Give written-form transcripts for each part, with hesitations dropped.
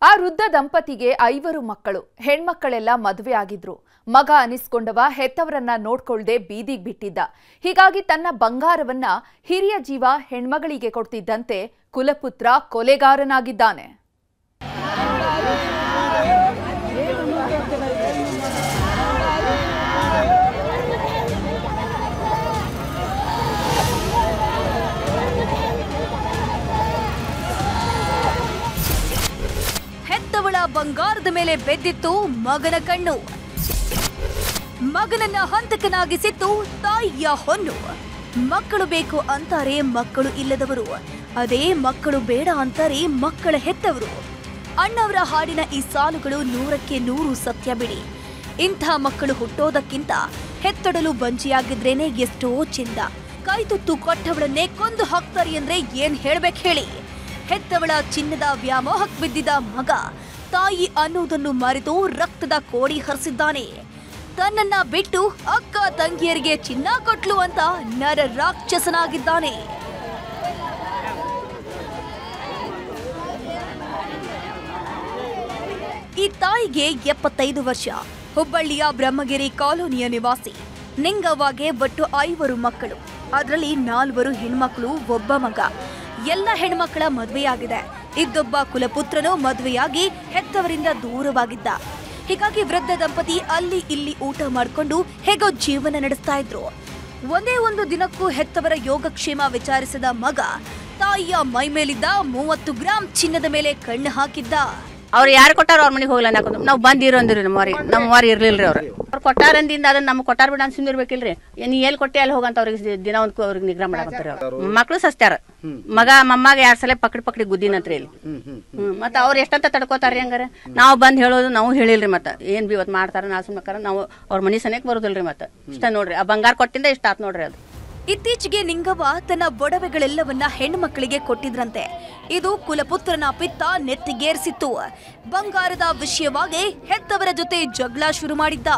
ಆ ವೃದ್ಧ ದಂಪತಿಗೆ 5 ಮಕ್ಕಳು. ಹೆಣ್ಮಕ್ಕಳೆಲ್ಲ ಮದುವೆ ಆಗಿದ್ರು. ಮಗ ಅನಿಸ್ಕೊಂಡವ ಹೆತ್ತವರನ್ನ ನೋಡ್ಕೊಳ್ಳದೆ ಬೀದಿಗೆ ಬಿಟ್ಟಿದ್ದ. ಹೀಗಾಗಿ ತನ್ನ ಬಂಗಾರವನ್ನ ಹಿರಿಯ ಜೀವ ಹೆಣ್ಮಗಳಿಗೆ ಕೊಡ್ತಿದ್ದಂತೆ ಕುಲಪುತ್ರ ಕೊಲೆಗಾರನಾಗಿದ್ದಾನೆ. ಹೆತ್ತವಳ ಬಂಗಾರದ ಮೇಲೆ ಬೆದ್ದಿತ್ತು ಮಗನ ಕಣ್ಣು. ಮಗನನ್ನ ಹಂತಕನಾಗಿಸಿತ್ತು ತಾಯಿಯ ಹೊನ್ನು. ಮಕ್ಕಳು ಬೇಕು ಅಂತಾರೆ ಮಕ್ಕಳು ಇಲ್ಲದವರು, ಅದೇ ಮಕ್ಕಳು ಬೇಡ ಅಂತಾರೆ ಮಕ್ಕಳ ಹೆತ್ತವರು. ಅಣ್ಣವರ ಹಾಡಿನ ಈ ಸಾಲುಗಳು 100ಕ್ಕೆ 100 ಸತ್ಯ ಬಿಡಿ. ಇಂಥ ಮಕ್ಕಳು ಹುಟ್ಟೋದಕ್ಕಿಂತ ಹೆತ್ತೊಡಲು ಬಂಜಿಯಾಗಿದ್ರೇನೆ ಎಷ್ಟೋ ಚೆಂದ. ಕೈತುತ್ತು ಕೊಟ್ಟವಳನ್ನೇ ಕೊಂದು ಹಾಕ್ತಾರೆ ಅಂದ್ರೆ ಏನ್ ಹೇಳ್ಬೇಕು ಹೇಳಿ. ಹೆತ್ತವಳ ಚಿನ್ನದ ವ್ಯಾಮೋಹಕ್ಕೆ ಬಿದ್ದಿದ್ದ ಮಗ ತಾಯಿ ಅನ್ನುವುದನ್ನು ಮರೆತು ರಕ್ತದ ಕೋಡಿ ಹರಿಸಿದ್ದಾನೆ. ತನ್ನನ್ನ ಬಿಟ್ಟು ಅಕ್ಕ ತಂಗಿಯರಿಗೆ ಚಿನ್ನ ಕೊಟ್ಲು ಅಂತ ನರ ರಾಕ್ಷಸನಾಗಿದ್ದಾನೆ. ಈ ತಾಯಿಗೆ 75 ವರ್ಷ. ಹುಬ್ಬಳ್ಳಿಯ ಬ್ರಹ್ಮಗಿರಿ ಕಾಲೋನಿಯ ನಿವಾಸಿ. ನಿಂಗವ್ವಗೆ ಒಟ್ಟು 5 ಮಕ್ಕಳು. ಅದರಲ್ಲಿ 4 ಹೆಣ್ಮಕ್ಳು, 1 ಮಗ. ಎಲ್ಲ ಹೆಣ್ಮಕ್ಕಳ ಮದುವೆಯಾಗಿದೆ. ಇದ್ದೊಬ್ಬ ಕುಲಪುತ್ರನೂ ಮದುವೆಯಾಗಿ ಹೆತ್ತವರಿಂದ ದೂರವಾಗಿದ್ದ. ಹೀಗಾಗಿ ವೃದ್ಧ ದಂಪತಿ ಅಲ್ಲಿ ಇಲ್ಲಿ ಊಟ ಮಾಡಿಕೊಂಡು ಹೇಗೋ ಜೀವನ ನಡೆಸ್ತಾ ಇದ್ರು. ಒಂದೇ ಒಂದು ದಿನಕ್ಕೂ ಹೆತ್ತವರ ಯೋಗಕ್ಷೇಮ ವಿಚಾರಿಸಿದ ಮಗ ತಾಯಿಯ ಮೈ ಮೇಲಿದ್ದ 30 ಗ್ರಾಂ ಚಿನ್ನದ ಮೇಲೆ ಕಣ್ಣು ಹಾಕಿದ್ದ. ಅವ್ರು ಯಾರು ಕೊಟ್ಟಾರ ಅವ್ರ ಮನೆಗೆ ಹೋಗ್ಲ ಅನ್ನೋದು ನಾವು ಬಂದಿರೋ ಅಂದ್ರಿ. ನಮ್ಮವಾರಿ ಇರ್ಲಿಲ್ರಿ. ಅವ್ರು ಕೊಟ್ಟಾರಂದಿಂದ ಅದನ್ನ ನಮ್ಗೆ ಕೊಟ್ಟಾರ ಬಿಡ ಅಂತ ಸುಮ್ಮನಿರ್ಬೇಕಿಲ್ರಿ. ನೀ ಎಲ್ಲಿ ಕೊಟ್ಟೆ ಅಲ್ಲಿ ಹೋಗಂತ ಅವ್ರಿಗೆ ದಿನ ಒಂದು ಅವ್ರಿಗೆ ನಿಗ್ರಹ ಮಾಡಕತ್ತಾರ. ಮಕ್ಳು ಸಸ್ತ್ಯಾರ. ಮಗ ಮಮ್ಮಾಗ 2 ಸಲ ಪಕಡಿ ಗುದ್ದಿನಂತ್ರಿ ಇಲ್ಲಿ. ಮತ್ತ ಅವ್ರು ಎಷ್ಟಂತ ತಡ್ಕೋತಾರ್ರಿ. ಹಂಗಾರ ನಾವು ಬಂದ್ ಹೇಳೋದು ನಾವು ಹೇಳಿಲ್ರಿ. ಮತ್ತ ಏನ್ ಬಿ ಇವತ್ತು ಮಾಡ್ತಾರ ನಾ ಸುಮ್ಮಕಾರ ನಾವು ಅವ್ರ ಮನಿ ಸನೇಕ್ ಬರೋದಿಲ್ರಿ. ಮತ್ತ ಇಷ್ಟ ನೋಡ್ರಿ, ಆ ಬಂಗಾರ ಕೊಟ್ಟಿಂದ ಇಷ್ಟ ಆತ್ ನೋಡ್ರಿ. ಅದು ಇತ್ತೀಚೆಗೆ ನಿಂಗವ್ವ ತನ್ನ ಒಡವೆಗಳೆಲ್ಲವನ್ನ ಹೆಣ್ಮಕ್ಕಳಿಗೆ ಕೊಟ್ಟಿದ್ರಂತೆ. ಇದು ಕುಲಪುತ್ರನ ಪಿತ್ತ ನೆತ್ತಿಗೇರಿಸಿತ್ತು. ಬಂಗಾರದ ವಿಷಯವಾಗಿ ಹೆತ್ತವರ ಜೊತೆ ಜಗಳ ಶುರು ಮಾಡಿದ್ದ.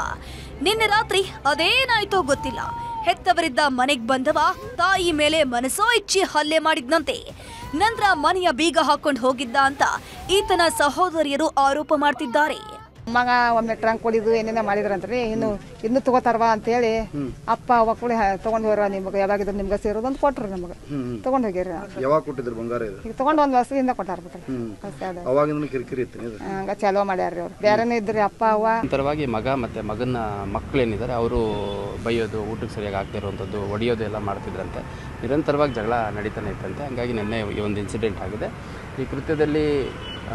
ನಿನ್ನೆ ರಾತ್ರಿ ಅದೇನಾಯ್ತೋ ಗೊತ್ತಿಲ್ಲ. ಹೆತ್ತವರಿದ್ದ ಮನೆಗೆ ಬಂದವ ತಾಯಿ ಮೇಲೆ ಮನಸೋ ಇಚ್ಚಿ ಹಲ್ಲೆ ಮಾಡಿದ್ನಂತೆ. ನಂತರ ಮನೆಯ ಬೀಗ ಹಾಕೊಂಡು ಹೋಗಿದ್ದ ಅಂತ ಈತನ ಸಹೋದರಿಯರು ಆರೋಪ ಮಾಡ್ತಿದ್ದಾರೆ. ಮಗ ಒಮ್ಮೆ ಟ್ರಂಕ್ ಹೊಡಿದು ಏನೇನ ಮಾಡಿದ್ರಂತ್ರಿ. ಇನ್ನು ತಗೋತಾರವಾ ಅಂತ ಹೇಳಿ ಅಪ್ಪ ಅವ್ವ ಕೂಡ ತಗೊಂಡ್ ಹೋಗ್ರ, ನಿಮ್ಗೆ ಯಾವಾಗಿದ್ರು ನಿಮ್ಗೆ ಸೇರೋದು ಅಂತ ಕೊಟ್ರು. ನಮ್ಗೆ ತಗೊಂಡ್ ಹೋಗ್ಯಾರ. ಯಾವಾಗ ಕೊಟ್ಟಿದ್ರು ಬಂಗಾರ? ಈಗ ತಗೊಂಡ್ 1 ವರ್ಷದಿಂದ ಕೊಟ್ಟಾರ ಬಿಟ್ರಿ. ಹಂಗ ಚಲೋ ಮಾಡ್ಯಾರ್ರಿ ಅವ್ರು. ಬೇರೆನೇ ಇದ್ರಿ ಅಪ್ಪ ಅವ್ವ. ನಂತರವಾಗಿ ಮಗ ಮತ್ತೆ ಮಗನ ಮಕ್ಕಳೇನಿದ್ದಾರೆ ಅವರು ಬೈಯೋದು, ಊಟಕ್ಕೆ ಸರಿಯಾಗಿ ಆಗ್ತಾ ಇರುವಂಥದ್ದು, ಹೊಡೆಯೋದು ಎಲ್ಲ ಮಾಡ್ತಿದ್ರಂತೆ. ನಿರಂತರವಾಗಿ ಜಗಳ ನಡೀತಾನೆ ಇತ್ತಂತೆ. ಹಂಗಾಗಿ ನಿನ್ನೆ ಈ ಒಂದು ಇನ್ಸಿಡೆಂಟ್ ಆಗಿದೆ. ಈ ಕೃತ್ಯದಲ್ಲಿ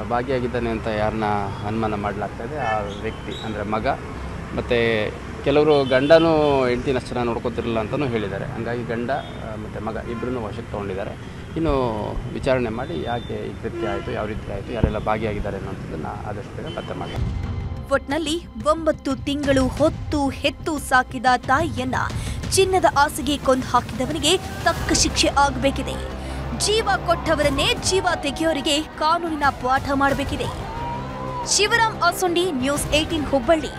ಭಾಗಿಯಾಗಿದ್ದಾನೆ ಅಂತ ಯಾರನ್ನ ಅನುಮಾನ ಮಾಡಲಾಗ್ತಾ ಇದೆ. ಆ ವ್ಯಕ್ತಿ ಅಂದರೆ ಮಗ. ಮತ್ತು ಕೆಲವರು ಗಂಡನೂ ಹೆಂಡ್ತಿನ ಅಷ್ಟು ಚೆನ್ನಾಗಿ ನೋಡ್ಕೊತಿರಲಿಲ್ಲ ಅಂತಲೂ ಹೇಳಿದ್ದಾರೆ. ಹಂಗಾಗಿ ಗಂಡ ಮತ್ತು ಮಗ ಇಬ್ಬರನ್ನೂ ವಶಕ್ಕೆ ತೊಗೊಂಡಿದ್ದಾರೆ. ಇನ್ನು ವಿಚಾರಣೆ ಮಾಡಿ ಯಾಕೆ ಈ ಕೃತ್ಯ ಆಯಿತು, ಯಾವ ರೀತಿ ಆಯಿತು, ಯಾರೆಲ್ಲ ಭಾಗಿಯಾಗಿದ್ದಾರೆ ಅನ್ನೋಂಥದ್ದನ್ನು ಆದಷ್ಟು ಬೇಗ ಪತ್ತೆ ಮಾಡಿ. ಒಟ್ನಲ್ಲಿ 9 ತಿಂಗಳು ಹೊತ್ತು ಹೆತ್ತು ಸಾಕಿದ ತಾಯಿಯನ್ನ ಚಿನ್ನದ ಆಸೆಗೆ ಕೊಂದು ಹಾಕಿದವನಿಗೆ ತಕ್ಕ ಶಿಕ್ಷೆ ಆಗಬೇಕಿದೆ. ಜೀವ ಕೊಟ್ಟವರನ್ನೇ ಜೀವ ತೆಗೆಯೋರಿಗೆ ಕಾನೂನಿನ ಪಾಠ ಮಾಡಬೇಕಿದೆ. ಶಿವರಾಮ್ ಅಸೊಂಡಿ, ನ್ಯೂಸ್ 18 ಹುಬ್ಬಳ್ಳಿ.